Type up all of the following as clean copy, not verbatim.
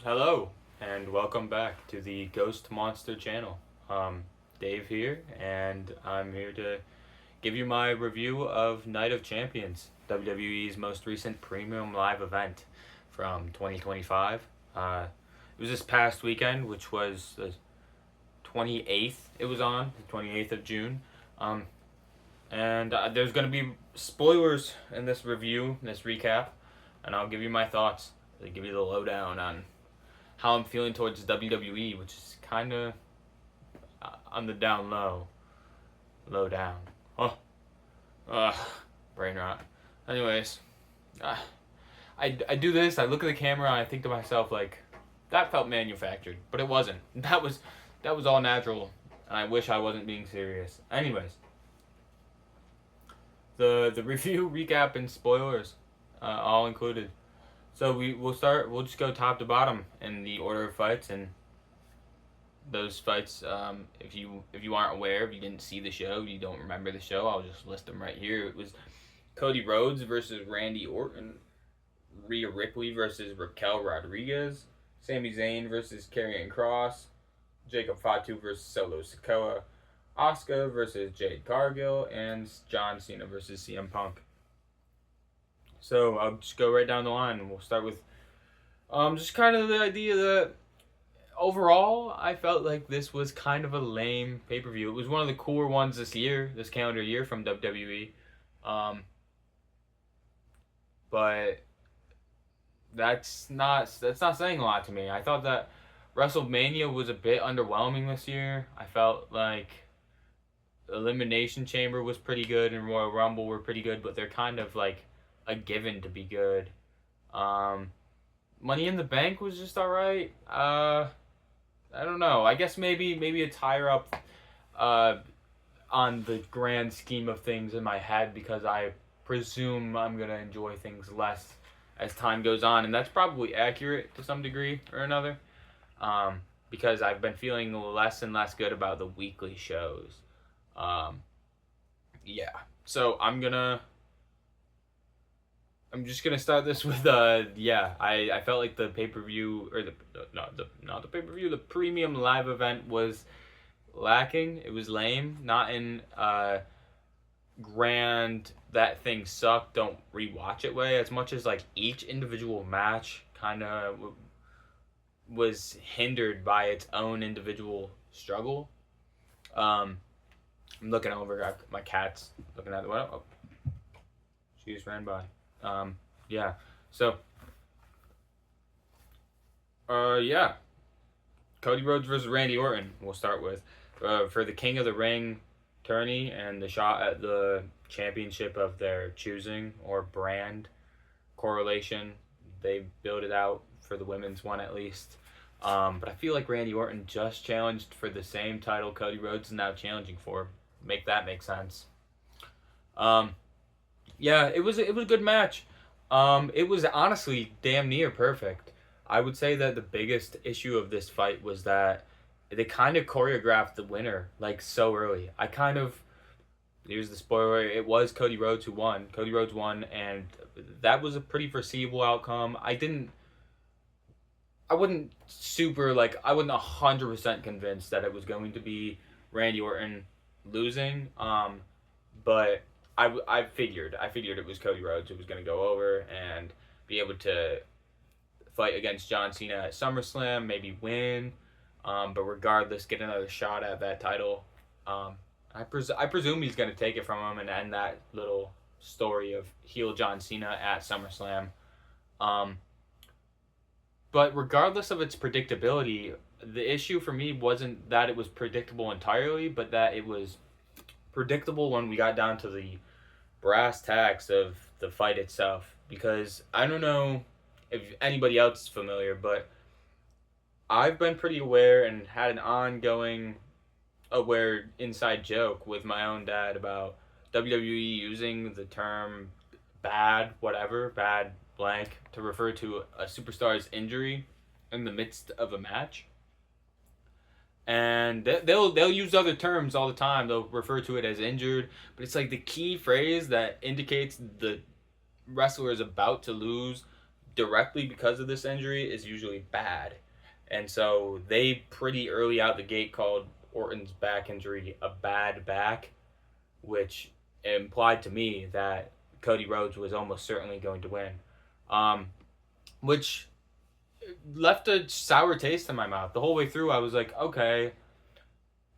Hello, and welcome back to the Ghost Monster channel. Dave here, and I'm here to give you my review of Night of Champions, WWE's most recent premium live event from 2025. It was this past weekend, which was the 28th. It was on the 28th of June. Um, and there's going to be spoilers in this review, this recap, and I'll give you my thoughts. I'll give you the lowdown on how I'm feeling towards WWE, which is kind of on the down low down. Oh, brain rot. Anyways, I do this. I look at the camera and I think to myself like, that felt manufactured, but it wasn't. That was all natural, and I wish I wasn't being serious. Anyways, the review, recap, and spoilers, all included. So we'll start. We'll just go top to bottom in the order of fights, and those fights. If you aren't aware, if you didn't see the show, you don't remember the show, I'll just list them right here. It was Cody Rhodes versus Randy Orton, Rhea Ripley versus Raquel Rodriguez, Sami Zayn versus Karrion Kross, Jacob Fatu versus Solo Sikoa, Asuka versus Jade Cargill, and John Cena versus CM Punk. So I'll just go right down the line, and we'll start with just kind of the idea that overall I felt like this was kind of a lame pay-per-view. It was one of the cooler ones this calendar year from WWE, but that's not saying a lot to me. I thought that WrestleMania was a bit underwhelming this year. I felt like Elimination Chamber was pretty good and Royal Rumble were pretty good, but they're kind of like a given to be good. Money in the Bank was just alright. I don't know. I guess maybe it's higher up on the grand scheme of things in my head because I presume I'm gonna enjoy things less as time goes on, and that's probably accurate to some degree or another. Because I've been feeling less and less good about the weekly shows. Yeah. So I'm just gonna start this with I felt like the pay per view or not the pay per view, the premium live event was lacking. It was lame, not in grand that thing sucked, don't rewatch it way, as much as like each individual match kind of was hindered by its own individual struggle. I'm looking over, my cat's looking at the window. Oh, she just ran by. Yeah. So, yeah. Cody Rhodes versus Randy Orton, we'll start with. For the King of the Ring tourney and the shot at the championship of their choosing or brand correlation, they built it out for the women's one at least. But I feel like Randy Orton just challenged for the same title Cody Rhodes is now challenging for. Make that make sense. Yeah, it was a good match. It was honestly damn near perfect. I would say that the biggest issue of this fight was that they kind of choreographed the winner like so early. Here's the spoiler, it was Cody Rhodes who won. Cody Rhodes won, and that was a pretty foreseeable outcome. I wasn't 100% convinced that it was going to be Randy Orton losing. But I figured it was Cody Rhodes who was going to go over and be able to fight against John Cena at SummerSlam, maybe win, but regardless, get another shot at that title. I presume he's going to take it from him and end that little story of heel John Cena at SummerSlam. But regardless of its predictability, the issue for me wasn't that it was predictable entirely, but that it was predictable when we got down to the brass tacks of the fight itself. Because I don't know if anybody else is familiar, but I've been pretty aware and had an ongoing aware inside joke with my own dad about WWE using the term bad blank to refer to a superstar's injury in the midst of a match. And they'll use other terms all the time. They'll refer to it as injured, but it's like the key phrase that indicates the wrestler is about to lose directly because of this injury is usually bad. And so they pretty early out the gate called Orton's back injury a bad back, which implied to me that Cody Rhodes was almost certainly going to win. Which left a sour taste in my mouth. The whole way through, I was like, okay,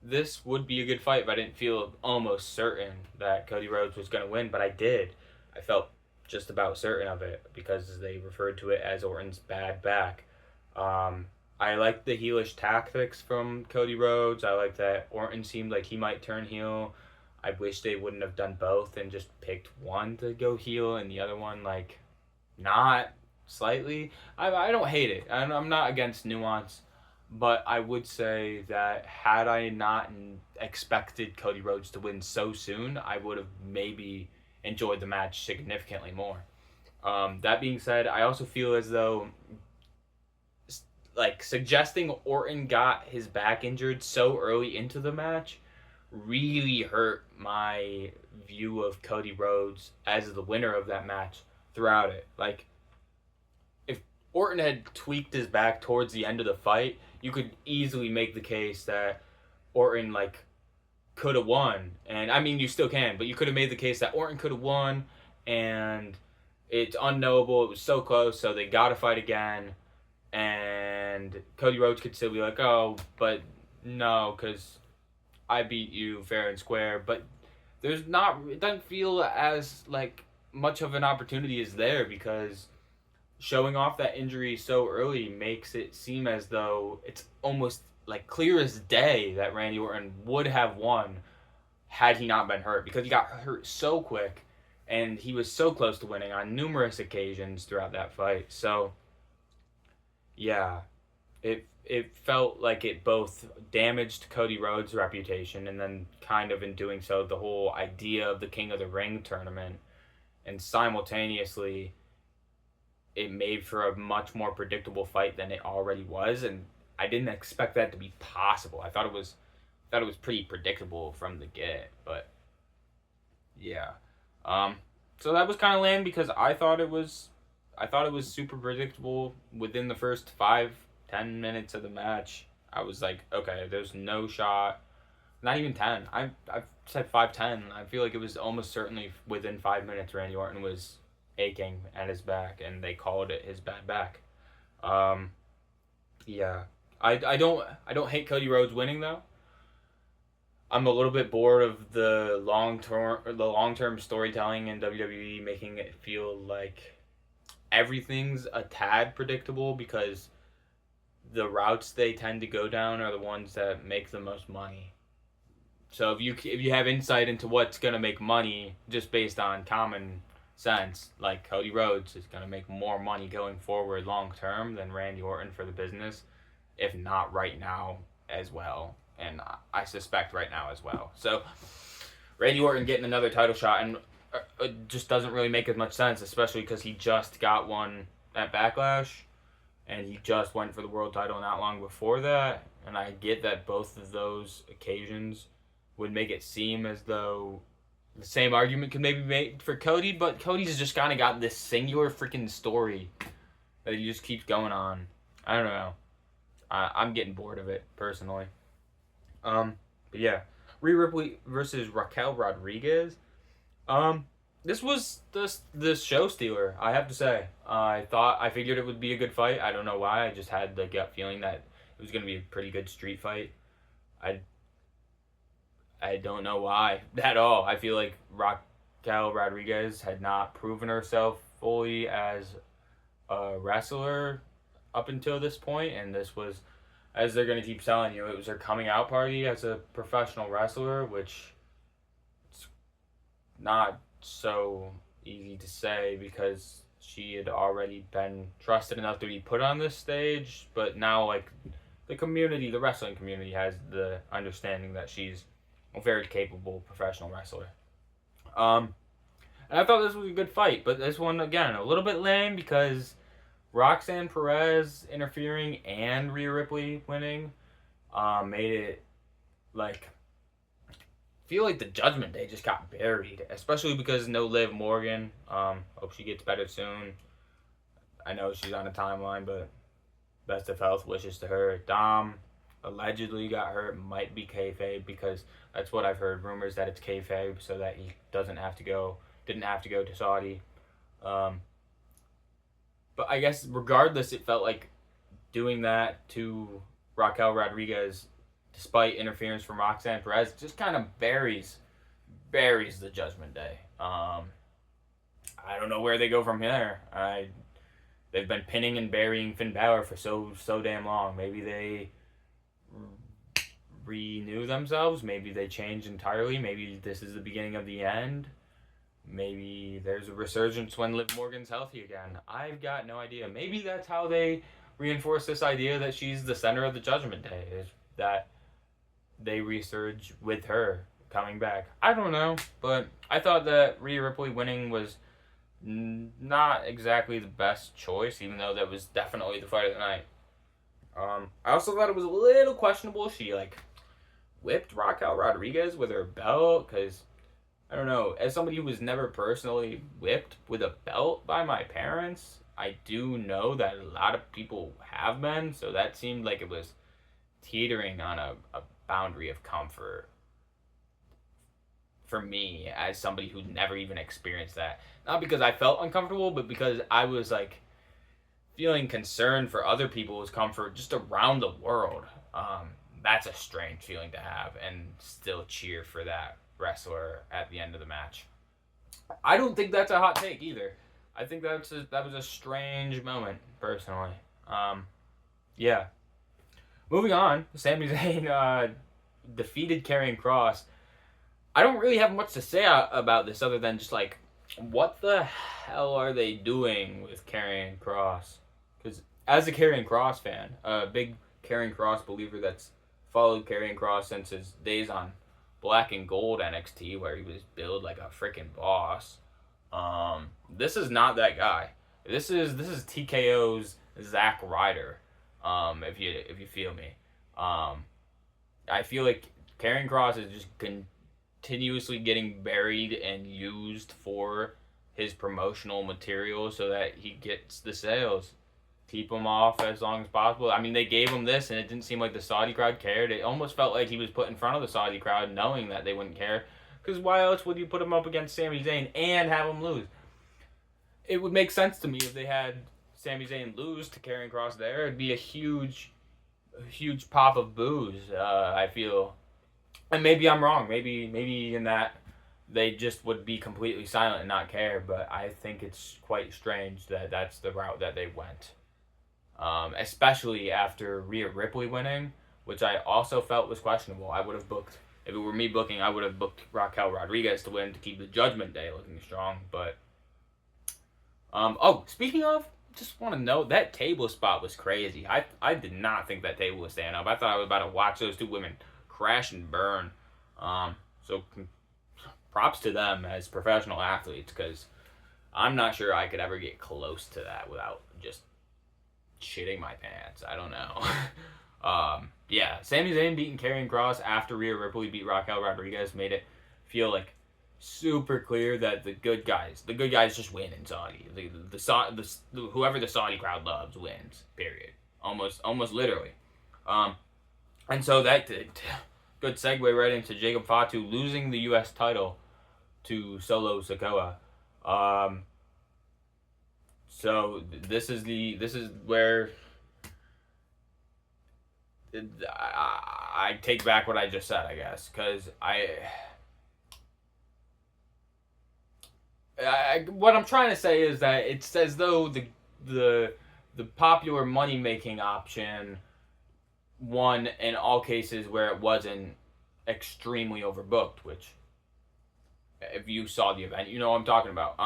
this would be a good fight, but I didn't feel almost certain that Cody Rhodes was going to win, but I did. I felt just about certain of it because they referred to it as Orton's bad back. I liked the heelish tactics from Cody Rhodes. I like that Orton seemed like he might turn heel. I wish they wouldn't have done both and just picked one to go heel and the other one, like, not slightly. I don't hate it. I'm not against nuance. But I would say that had I not expected Cody Rhodes to win so soon, I would have maybe enjoyed the match significantly more. That being said, I also feel as though like suggesting Orton got his back injured so early into the match really hurt my view of Cody Rhodes as the winner of that match throughout it. Like, if Orton had tweaked his back towards the end of the fight, you could easily make the case that Orton, like, could have won. And, I mean, you still can, but you could have made the case that Orton could have won, and it's unknowable. It was so close, so they got to fight again. And Cody Rhodes could still be like, oh, but no, because I beat you fair and square. But there's not, it doesn't feel as, like, much of an opportunity is there because showing off that injury so early makes it seem as though it's almost like clear as day that Randy Orton would have won had he not been hurt, because he got hurt so quick and he was so close to winning on numerous occasions throughout that fight. So yeah, it felt like it both damaged Cody Rhodes' reputation and then kind of in doing so the whole idea of the King of the Ring tournament, and simultaneously it made for a much more predictable fight than it already was, and I didn't expect that to be possible. I thought it was pretty predictable from the get, but yeah. So that was kind of lame because I thought it was super predictable within the first 5-10 minutes of the match. I was like, okay, there's no shot. Not even 10. I've said 5-10. I feel like it was almost certainly within 5 minutes Randy Orton was aching at his back, and they called it his bad back. Yeah. I don't hate Cody Rhodes winning though. I'm a little bit bored of the long term storytelling in WWE, making it feel like everything's a tad predictable because the routes they tend to go down are the ones that make the most money. So if you have insight into what's gonna make money just based on common sense, like Cody Rhodes is gonna make more money going forward long term than Randy Orton for the business, if not right now as well. And I suspect right now as well. So Randy Orton getting another title shot and it just doesn't really make as much sense, especially because he just got one at Backlash and he just went for the world title not long before that. And I get that both of those occasions would make it seem as though the same argument could maybe be made for Cody, but Cody's just kind of got this singular freaking story that he just keeps going on. I don't know. I'm getting bored of it, personally. But yeah, Rhea Ripley versus Raquel Rodriguez. This was this show stealer, I have to say. I figured it would be a good fight. I don't know why. I just had the gut feeling that it was gonna be a pretty good street fight. I don't know why at all. I feel like Raquel Rodriguez had not proven herself fully as a wrestler up until this point, and this was, as they're going to keep telling you, it was her coming out party as a professional wrestler, which it's not so easy to say because she had already been trusted enough to be put on this stage, but now, like, the wrestling community has the understanding that she's a very capable professional wrestler. And I thought this was a good fight, but this one, again, a little bit lame because Roxanne Perez interfering and Rhea Ripley winning made it, like, feel like the Judgment Day just got buried, especially because no Liv Morgan. Hope she gets better soon. I know she's on a timeline, but best of health wishes to her. Dom allegedly got hurt, might be kayfabe, because that's what I've heard. Rumors that it's kayfabe, so that he didn't have to go to Saudi. Um, but I guess regardless, it felt like doing that to Raquel Rodriguez, despite interference from Roxanne Perez, just kind of buries the Judgment Day. I don't know where they go from here. They've been pinning and burying Finn Balor for so damn long. Maybe they renew themselves. Maybe they change entirely. Maybe this is the beginning of the end. Maybe there's a resurgence when Liv Morgan's healthy again. I've got no idea. Maybe that's how they reinforce this idea that she's the center of the Judgment Day, is that they resurge with her coming back. I don't know, but I thought that Rhea Ripley winning was not exactly the best choice, even though that was definitely the fight of the night. I also thought it was a little questionable. She whipped Raquel Rodriguez with her belt, because I don't know, as somebody who was never personally whipped with a belt by my parents, I do know that a lot of people have been, so that seemed like it was teetering on a boundary of comfort for me as somebody who never even experienced that. Not because I felt uncomfortable, but because I was feeling concerned for other people's comfort just around the world. That's a strange feeling to have, and still cheer for that wrestler at the end of the match. I don't think that's a hot take either. I think that was a strange moment, personally. Yeah. Moving on, Sami Zayn defeated Karrion Kross. I don't really have much to say about this other than just what the hell are they doing with Karrion Kross? Because as a Karrion Kross fan, a big Karrion Kross believer that's followed Karrion Kross since his days on Black and Gold NXT, where he was billed like a freaking boss. This is not that guy. This is TKO's Zack Ryder. If you feel me. I feel like Karrion Kross is just continuously getting buried and used for his promotional material so that he gets the sales. Keep him off as long as possible. I mean, they gave him this, and it didn't seem like the Saudi crowd cared. It almost felt like he was put in front of the Saudi crowd, knowing that they wouldn't care. Because why else would you put him up against Sami Zayn and have him lose? It would make sense to me if they had Sami Zayn lose to Karrion Kross there. It'd be a huge pop of boos, I feel. And maybe I'm wrong. Maybe in that they just would be completely silent and not care. But I think it's quite strange that that's the route that they went. Especially after Rhea Ripley winning, which I also felt was questionable. I would have booked, if it were me booking, I would have booked Raquel Rodriguez to win to keep the Judgment Day looking strong. But speaking of, just want to note that table spot was crazy. I did not think that table was staying up. I thought I was about to watch those two women crash and burn. So props to them as professional athletes, because I'm not sure I could ever get close to that without just shitting my pants. I don't know. Yeah, Sami Zayn beating Karrion Kross after Rhea Ripley beat Raquel Rodriguez made it feel like super clear that the good guys just win in Saudi. Whoever the Saudi crowd loves wins. Period. Almost literally. And so that did good segue right into Jacob Fatu losing the U.S. title to Solo Sikoa. So this is where I take back what I just said, I guess, because what I'm trying to say is that it's as though the popular money making option won in all cases where it wasn't extremely overbooked, which if you saw the event, you know what I'm talking about.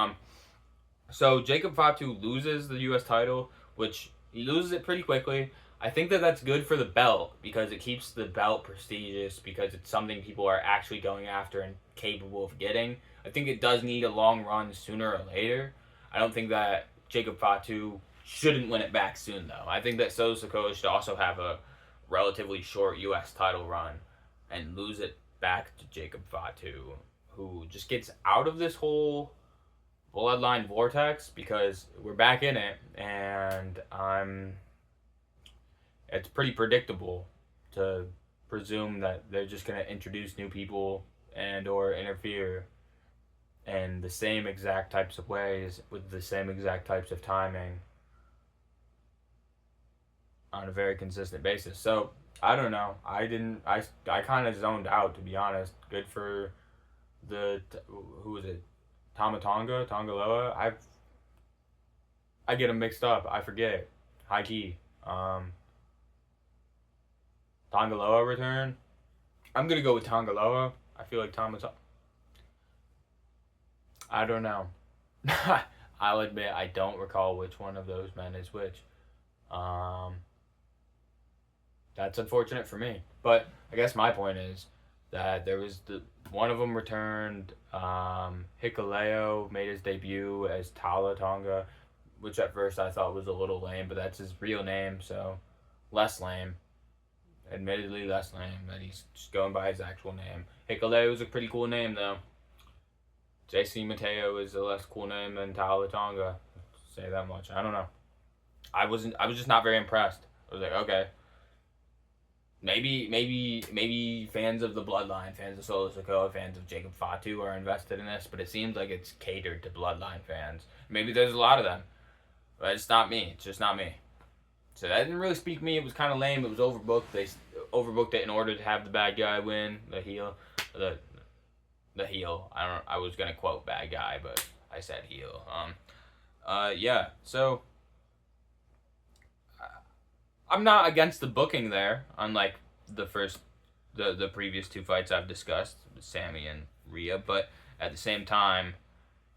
So Jacob Fatu loses the U.S. title, which he loses it pretty quickly. I think that that's good for the belt, because it keeps the belt prestigious, because it's something people are actually going after and capable of getting. I think it does need a long run sooner or later. I don't think that Jacob Fatu shouldn't win it back soon, though. I think that Solo Sikoa should also have a relatively short U.S. title run and lose it back to Jacob Fatu, who just gets out of this whole Bloodline Vortex because we're back in it, and it's pretty predictable to presume that they're just going to introduce new people and or interfere in the same exact types of ways with the same exact types of timing on a very consistent basis. So I don't know. I kind of zoned out, to be honest. Good for the who was it? Tongaloa. I get them mixed up. I forget. High key. Tongaloa return. I'm gonna go with Tongaloa. I feel like I don't know. I'll admit I don't recall which one of those men is which. Um, that's unfortunate for me. But I guess my point is that there was the one of them returned. Hikuleo made his debut as Tala Tonga, which at first I thought was a little lame, but that's his real name, so less lame. Admittedly, less lame that he's just going by his actual name. Hikuleo is a pretty cool name though. JC Mateo is a less cool name than Tala Tonga. Say that much. I don't know. I was just not very impressed. I was like, okay, maybe fans of the Bloodline, fans of Solo Sikoa, fans of Jacob Fatu are invested in this, but it seems like it's catered to Bloodline fans. Maybe there's a lot of them, but it's not me. It's just not me. So that didn't really speak to me. It was kind of lame. It was overbooked. They overbooked it in order to have the bad guy win, the heel, the heel. I was gonna quote bad guy, but I said heel. Yeah. So I'm not against the booking there, unlike the previous two fights I've discussed, Sammy and Rhea. But at the same time,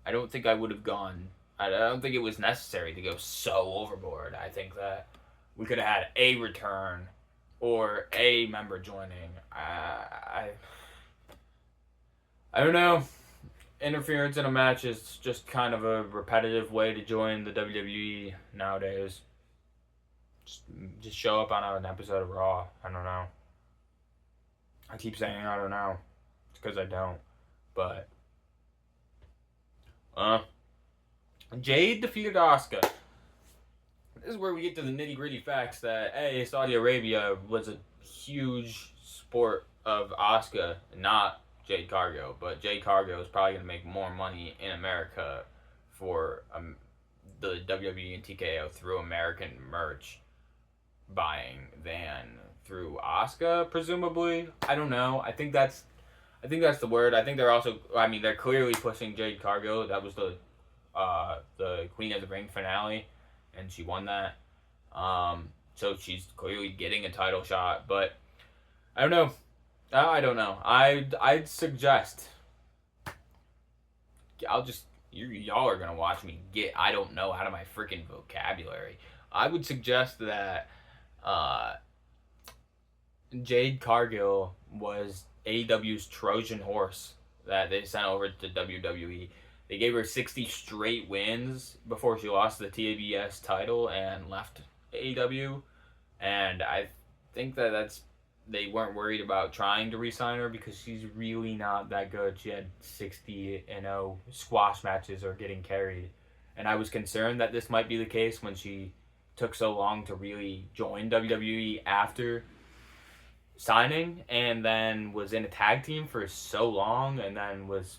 I don't think I would have gone. I don't think it was necessary to go so overboard. I think that we could have had a return or a member joining. I don't know. Interference in a match is just kind of a repetitive way to join the WWE nowadays. Just show up on an episode of Raw. I don't know. I keep saying I don't know. It's because I don't. But Jade defeated Asuka. This is where we get to the nitty gritty facts that Saudi Arabia was a huge sport of Asuka, not Jade Cargill. But Jade Cargill is probably going to make more money in America for the WWE and TKO through American merch buying than through Asuka, presumably. I don't know. I think that's the word. I think they're also. I mean, they're clearly pushing Jade Cargill. That was the Queen of the Ring finale, and she won that. So she's clearly getting a title shot. But I don't know. I don't know. I'd suggest. Y'all are gonna watch me get I don't know out of my freaking vocabulary. I would suggest that Jade Cargill was AEW's Trojan horse that they sent over to WWE. They gave her 60 straight wins before she lost the TBS title and left AEW. And I think that's they weren't worried about trying to re-sign her because she's really not that good. She had 60-0 squash matches or getting carried. And I was concerned that this might be the case when she took so long to really join WWE after signing, and then was in a tag team for so long, and then was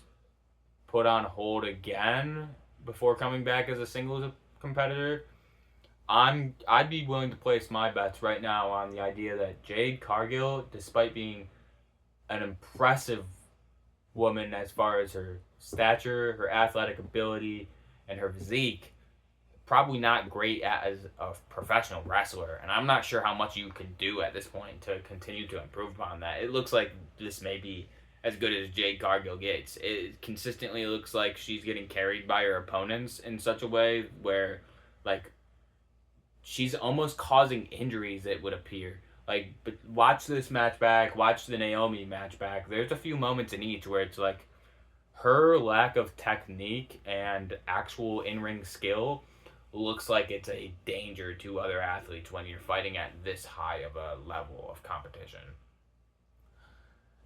put on hold again before coming back as a singles competitor. I'd be willing to place my bets right now on the idea that Jade Cargill, despite being an impressive woman as far as her stature, her athletic ability, and her physique, probably not great as a professional wrestler, and I'm not sure how much you can do at this point to continue to improve upon that. It looks like this may be as good as Jade Cargill gets. It consistently looks like she's getting carried by her opponents in such a way where, like, she's almost causing injuries, it would appear. Like, but watch this match back, watch the Naomi match back. There's a few moments in each where it's like her lack of technique and actual in-ring skill looks like it's a danger to other athletes when you're fighting at this high of a level of competition.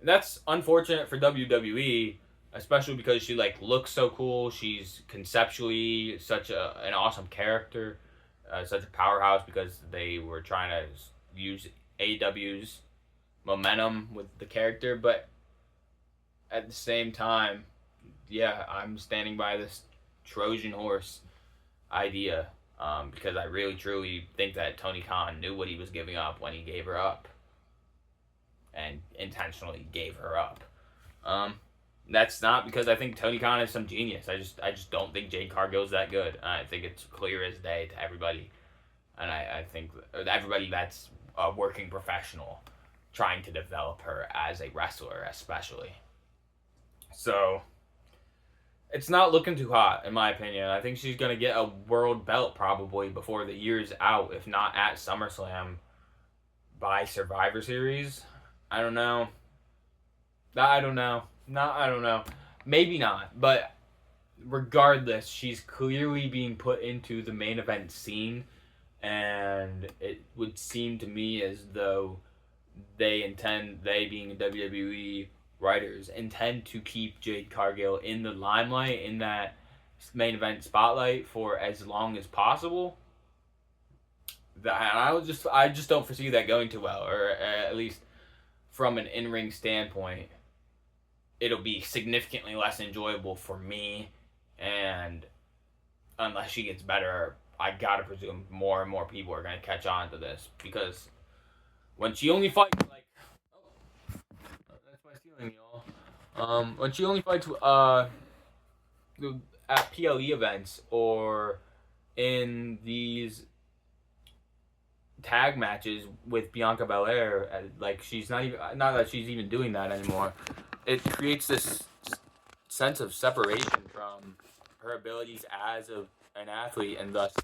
That's unfortunate for WWE, especially because she like looks so cool. She's conceptually such an awesome character, such a powerhouse because they were trying to use AEW's momentum with the character, but at the same time, yeah, I'm standing by this Trojan horse idea because I really truly think that Tony Khan knew what he was giving up when he gave her up and intentionally gave her up. Um, that's not because I think Tony Khan is some genius. I just don't think Jade Cargill's that good. I think it's clear as day to everybody, and I think everybody that's a working professional trying to develop her as a wrestler, especially. So it's not looking too hot, in my opinion. I think she's gonna get a world belt probably before the year's out, if not at SummerSlam by Survivor Series. I don't know. I don't know. I don't know. Maybe not, but regardless, she's clearly being put into the main event scene, and it would seem to me as though they being WWE writers, intend to keep Jade Cargill in the limelight, in that main event spotlight for as long as possible. I just don't foresee that going too well, or at least from an in-ring standpoint, it'll be significantly less enjoyable for me, and unless she gets better, I gotta presume more and more people are gonna catch on to this, because when she only fights like, oh, that's my ceiling, y'all. When she only fights at PLE events or in these tag matches with Bianca Belair, like she's not that she's even doing that anymore. It creates this sense of separation from her abilities as an athlete, and thus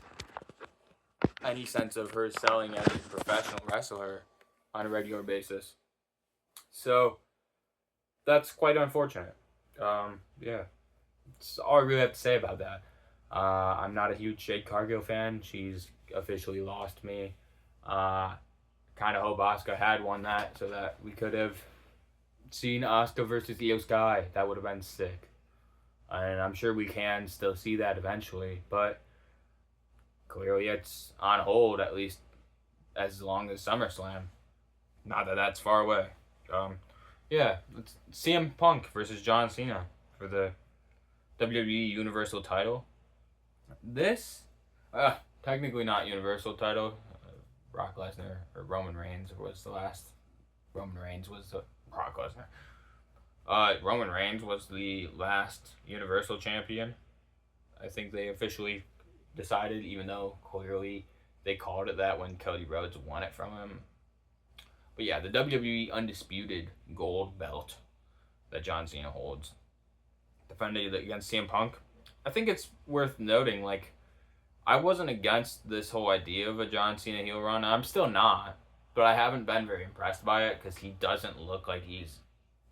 any sense of her selling as a professional wrestler on a regular basis. So that's quite unfortunate. Yeah, that's all I really have to say about that. I'm not a huge Jade Cargill fan. She's officially lost me. Kind of hope Asuka had won that so that we could have seen Asuka versus Io Sky. That would have been sick. And I'm sure we can still see that eventually, but clearly it's on hold, at least as long as SummerSlam. Not that that's far away. Yeah, it's CM Punk versus John Cena for the WWE Universal title. This, technically not Universal title. Brock Lesnar or Roman Reigns was the last. Roman Reigns was the Brock Lesnar. Roman Reigns was the last Universal Champion. I think they officially decided, even though clearly they called it that when Cody Rhodes won it from him. But yeah, the WWE Undisputed Gold Belt that John Cena holds, defended against CM Punk. I think it's worth noting, like, I wasn't against this whole idea of a John Cena heel run. I'm still not, but I haven't been very impressed by it because he doesn't look like he's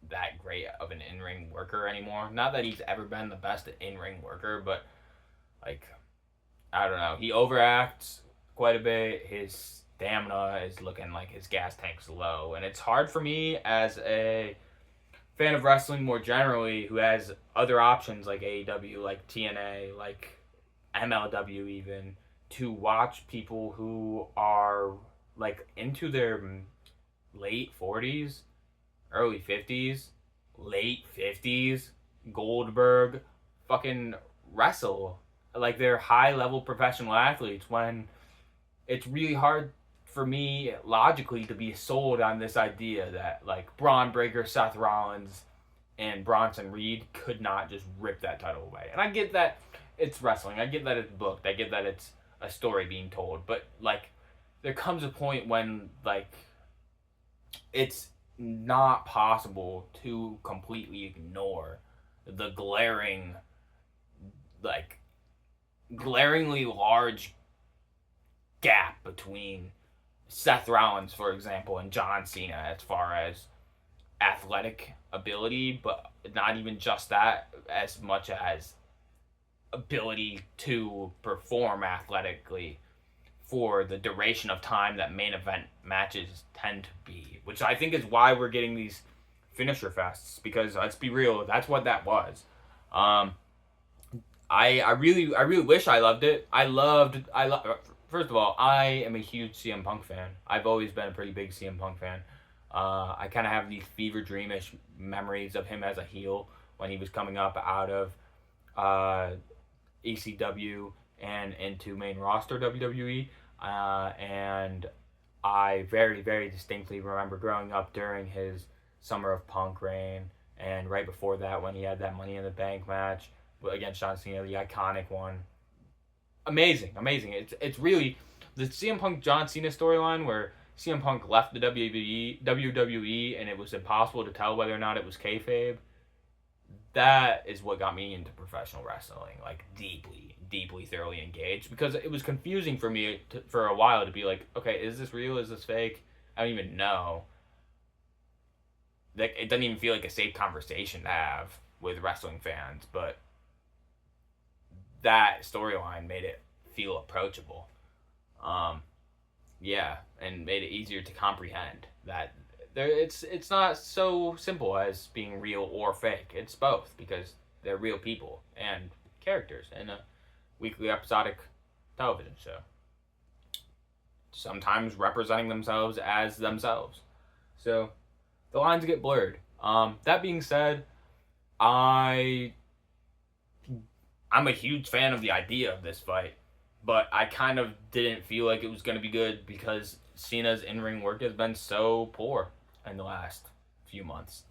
that great of an in-ring worker anymore. Not that he's ever been the best in-ring worker, but, like, I don't know. He overacts quite a bit. His stamina is looking like his gas tank's low, and it's hard for me as a fan of wrestling more generally, who has other options like AEW, like TNA, like MLW even, to watch people who are like into their late 40s, early 50s, late 50s, Goldberg, fucking wrestle like they're high level professional athletes, when it's really hard for me logically to be sold on this idea that like Braun Breaker, Seth Rollins, and Bronson Reed could not just rip that title away. And I get that it's wrestling. I get that it's booked. I get that it's a story being told. But like, there comes a point when like it's not possible to completely ignore the glaringly large gap between Seth Rollins, for example, and John Cena as far as athletic ability, but not even just that, as much as ability to perform athletically for the duration of time that main event matches tend to be, which I think is why we're getting these finisher fests, because let's be real, that's what that was. Um, I really wish I loved it. First of all, I am a huge CM Punk fan. I've always been a pretty big CM Punk fan. I kind of have these fever dreamish memories of him as a heel when he was coming up out of ECW and into main roster WWE. And I very, very distinctly remember growing up during his Summer of Punk reign, and right before that when he had that Money in the Bank match against John Cena, the iconic one. Amazing, amazing. It's really the CM Punk John Cena storyline where CM Punk left the WWE and it was impossible to tell whether or not it was kayfabe. That is what got me into professional wrestling, like deeply, deeply, thoroughly engaged, because it was confusing for me for a while to be like, okay, is this real? Is this fake? I don't even know. Like, it doesn't even feel like a safe conversation to have with wrestling fans, but that storyline made it feel approachable. Yeah, and made it easier to comprehend that it's not so simple as being real or fake. It's both, because they're real people and characters in a weekly episodic television show, sometimes representing themselves as themselves. So the lines get blurred. That being said, I'm a huge fan of the idea of this fight, but I kind of didn't feel like it was going to be good because Cena's in-ring work has been so poor in the last few months.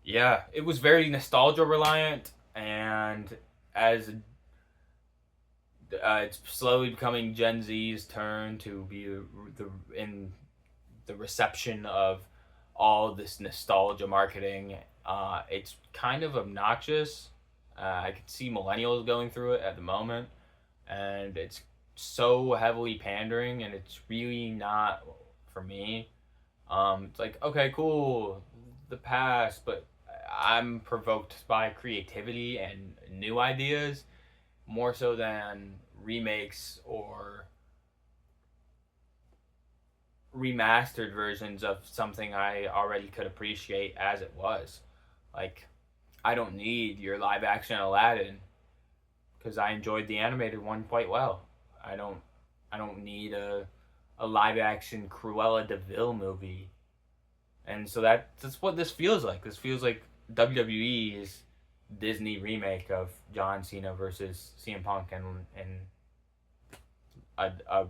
Yeah, it was very nostalgia reliant, and as it's slowly becoming Gen Z's turn to be in the reception of all this nostalgia marketing. It's kind of obnoxious. I can see millennials going through it at the moment, and it's so heavily pandering, and it's really not for me. It's like, okay, cool, the past, but I'm provoked by creativity and new ideas more so than remakes or remastered versions of something I already could appreciate as it was. Like, I don't need your live action Aladdin because I enjoyed the animated one quite well. I don't need a live action Cruella de Vil movie. And so that's what this feels like. This feels like WWE's Disney remake of John Cena versus CM Punk and a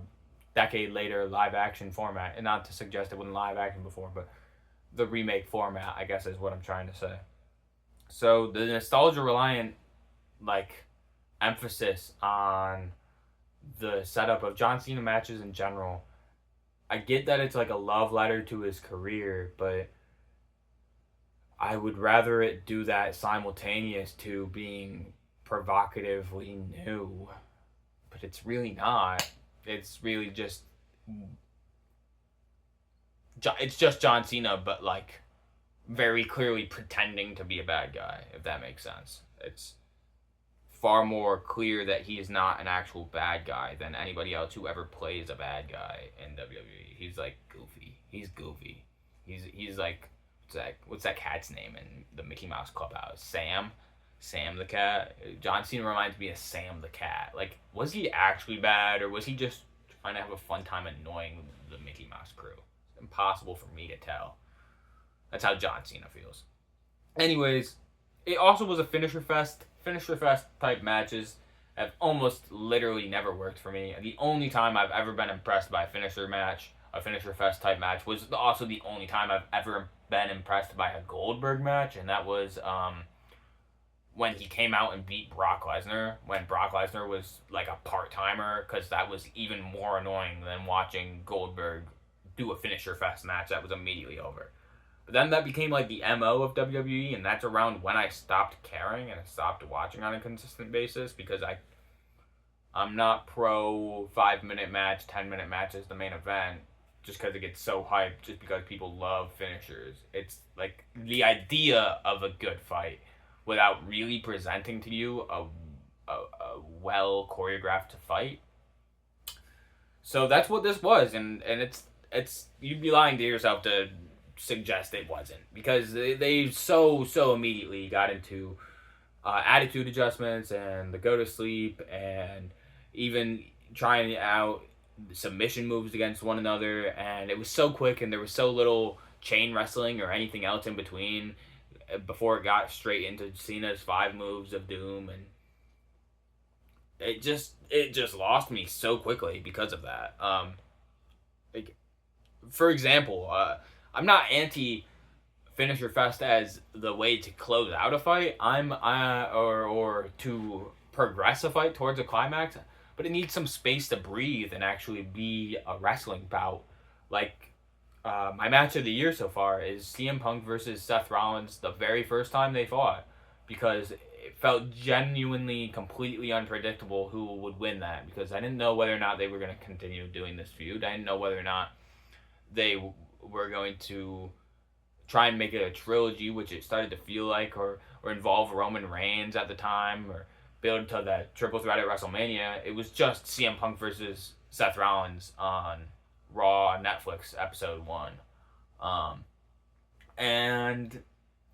decade later live action format. And not to suggest it wasn't live action before, but the remake format, I guess, is what I'm trying to say. So the nostalgia reliant, like, emphasis on the setup of John Cena matches in general, I get that it's like a love letter to his career, but I would rather it do that simultaneous to being provocatively new. But it's really not. It's really just it's just John Cena, but like very clearly pretending to be a bad guy, if that makes sense. It's far more clear that he is not an actual bad guy than anybody else who ever plays a bad guy in WWE. He's like goofy. He's goofy. He's like what's that cat's name in the Mickey Mouse Clubhouse? Sam? Sam the cat? John Cena reminds me of Sam the cat. Like, was he actually bad, or was he just trying to have a fun time annoying the Mickey Mouse crew? It's impossible for me to tell. That's how John Cena feels. Anyways, it also was a finisher fest. Finisher fest type matches have almost literally never worked for me. The only time I've ever been impressed by a finisher fest type match, was also the only time I've ever been impressed by a Goldberg match, and that was when he came out and beat Brock Lesnar, when Brock Lesnar was like a part-timer, because that was even more annoying than watching Goldberg do a finisher fest match that was immediately over. But then that became like the MO of WWE, and that's around when I stopped caring and I stopped watching on a consistent basis, because I'm not pro 5-minute match, 10-minute match as the main event just because it gets so hyped, just because people love finishers. It's like the idea of a good fight without really presenting to you a well choreographed fight. So that's what this was, and it's you'd be lying to yourself to suggest it wasn't, because they so immediately got into attitude adjustments and the go to sleep and even trying out submission moves against one another, and it was so quick and there was so little chain wrestling or anything else in between before it got straight into Cena's 5 moves of doom, and it just lost me so quickly because of that. Like, for example, I'm not anti finisher fest as the way to close out a fight. Or to progress a fight towards a climax, but it needs some space to breathe and actually be a wrestling bout. Like, my match of the year so far is CM Punk versus Seth Rollins the very first time they fought, because it felt genuinely completely unpredictable who would win that, because I didn't know whether or not they were going to continue doing this feud. I didn't know whether or not they were going to try and make it a trilogy, which it started to feel like, or involve Roman Reigns at the time, or build to that triple threat at WrestleMania. It was just CM Punk versus Seth Rollins on Raw Netflix episode 1. And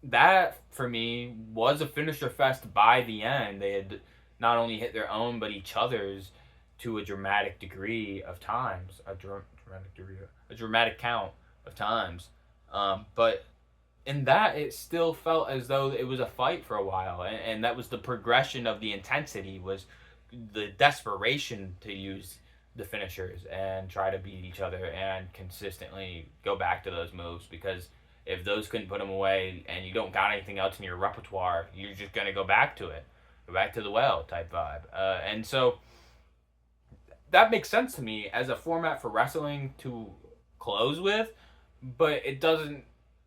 that, for me, was a finisher fest by the end. They had not only hit their own, but each other's to a dramatic degree of times. A dramatic count of times. But in that, it still felt as though it was a fight for a while. And that was the progression of the intensity, was the desperation to use the finishers and try to beat each other and consistently go back to those moves, because if those couldn't put them away and you don't got anything else in your repertoire, you're just going to go back to it. Go back to the well type vibe. And so that makes sense to me as a format for wrestling to close with, but it doesn't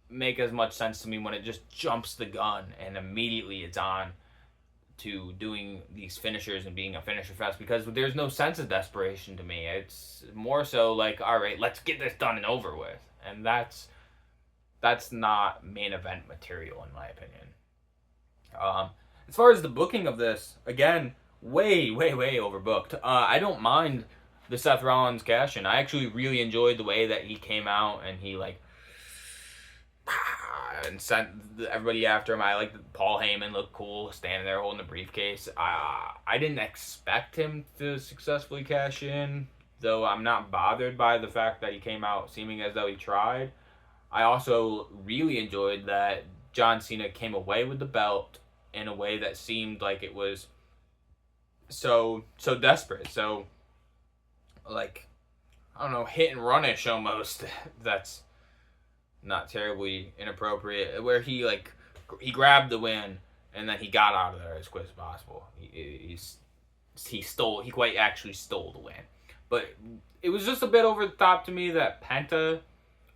make as much sense to me when it just jumps the gun and immediately it's on to doing these finishers and being a finisher fest, because there's no sense of desperation to me. It's more so like, all right, let's get this done and over with. And that's not main event material, in my opinion. As far as the booking of this, again, way overbooked. I don't mind the Seth Rollins cash in. I actually really enjoyed the way that he came out and he and sent everybody after him. I like Paul Heyman looked cool standing there holding the briefcase. I didn't expect him to successfully cash in, though I'm not bothered by the fact that he came out seeming as though he tried. I also really enjoyed that John Cena came away with the belt in a way that seemed like it was so desperate, so like, I don't know, hit and run-ish almost. That's not terribly inappropriate, where he grabbed the win and then he got out of there as quick as possible. He quite actually stole the win. But it was just a bit over the top to me that Penta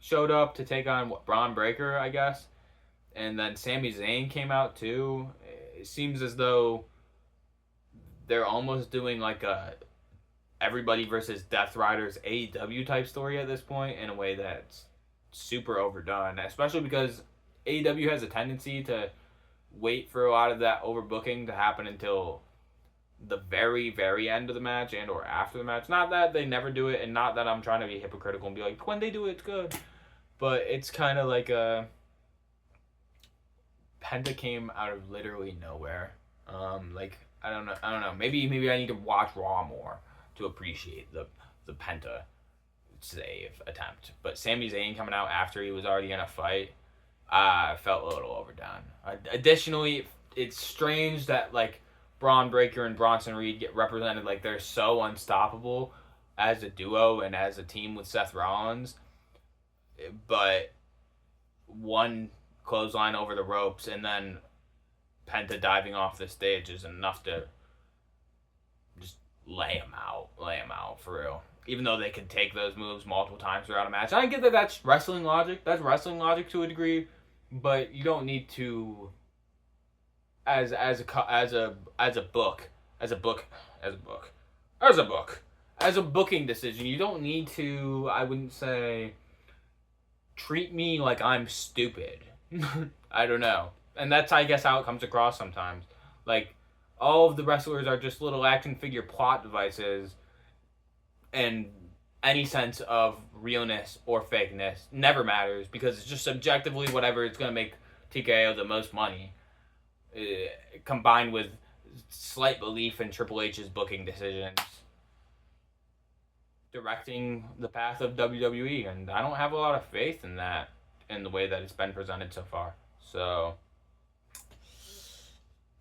showed up to take on Braun Breaker, I guess, and then Sami Zayn came out too. It seems as though they're almost doing like a everybody versus Death Riders AEW type story at this point, in a way that's super overdone, especially because AEW has a tendency to wait for a lot of that overbooking to happen until the very end of the match and or after the match. Not that they never do it, and not that I'm trying to be hypocritical and be like, when they do it, it's good, but it's kind of like Penta came out of literally nowhere. I don't know. Maybe I need to watch Raw more to appreciate the Penta save attempt. But Sami Zayn coming out after he was already in a fight, felt a little overdone. Additionally, it's strange that like Braun Breaker and Bronson Reed get represented like they're so unstoppable as a duo and as a team with Seth Rollins, but one clothesline over the ropes and then Penta diving off the stage is enough to just lay him out for real. Even though they can take those moves multiple times throughout a match. I get that that's wrestling logic. That's wrestling logic to a degree, but you don't need to as a booking decision, you don't need to, I wouldn't say, treat me like I'm stupid. I don't know. And that's, I guess, how it comes across sometimes. Like, all of the wrestlers are just little action figure plot devices, and any sense of realness or fakeness. Never matters because it's just subjectively whatever is going to make TKO the most money, combined with slight belief in Triple H's booking decisions directing the path of WWE, and I don't have a lot of faith in that in the way that it's been presented so far. So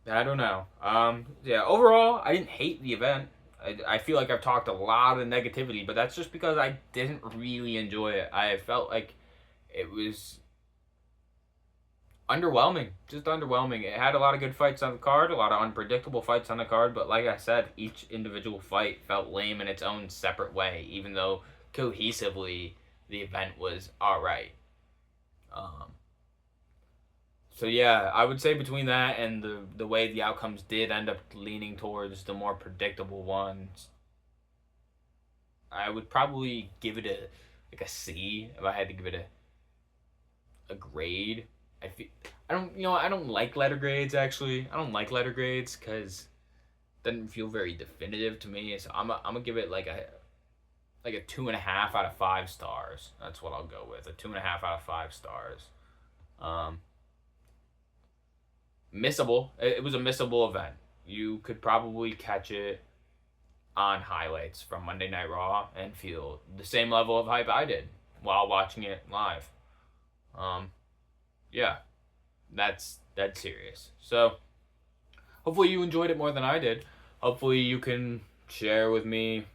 I don't know. Yeah, overall, I didn't hate the event. I feel like I've talked a lot of negativity, but that's just because I didn't really enjoy it. I felt like it was underwhelming, just underwhelming. It had a lot of good fights on the card, a lot of unpredictable fights on the card, but like I said, each individual fight felt lame in its own separate way, even though cohesively the event was alright. Um, so yeah, I would say between that and the way the outcomes did end up leaning towards the more predictable ones, I would probably give it a C if I had to give it a grade. I don't like letter grades actually. I don't like letter grades because it doesn't feel very definitive to me. So I'm gonna give it like a 2.5 out of 5 stars. That's what I'll go with. A 2.5 out of 5 stars. Um, Missable. It was a missable event. You could probably catch it on highlights from Monday Night Raw and feel the same level of hype I did while watching it live. Um, yeah, that's serious. So hopefully you enjoyed it more than I did. Hopefully you can share with me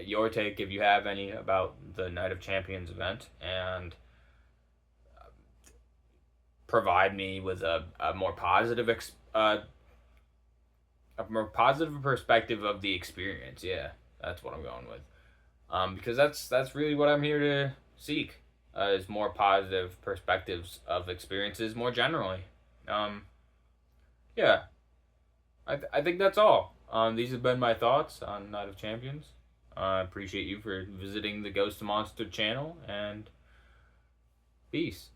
your take if you have any about the Night of Champions event and provide me with a more positive a more positive perspective of the experience. Yeah, that's what I'm going with. Because that's really what I'm here to seek. Is more positive perspectives of experiences more generally. Yeah, I think that's all. These have been my thoughts on Night of Champions. I appreciate you for visiting the Ghost Monster channel, and peace.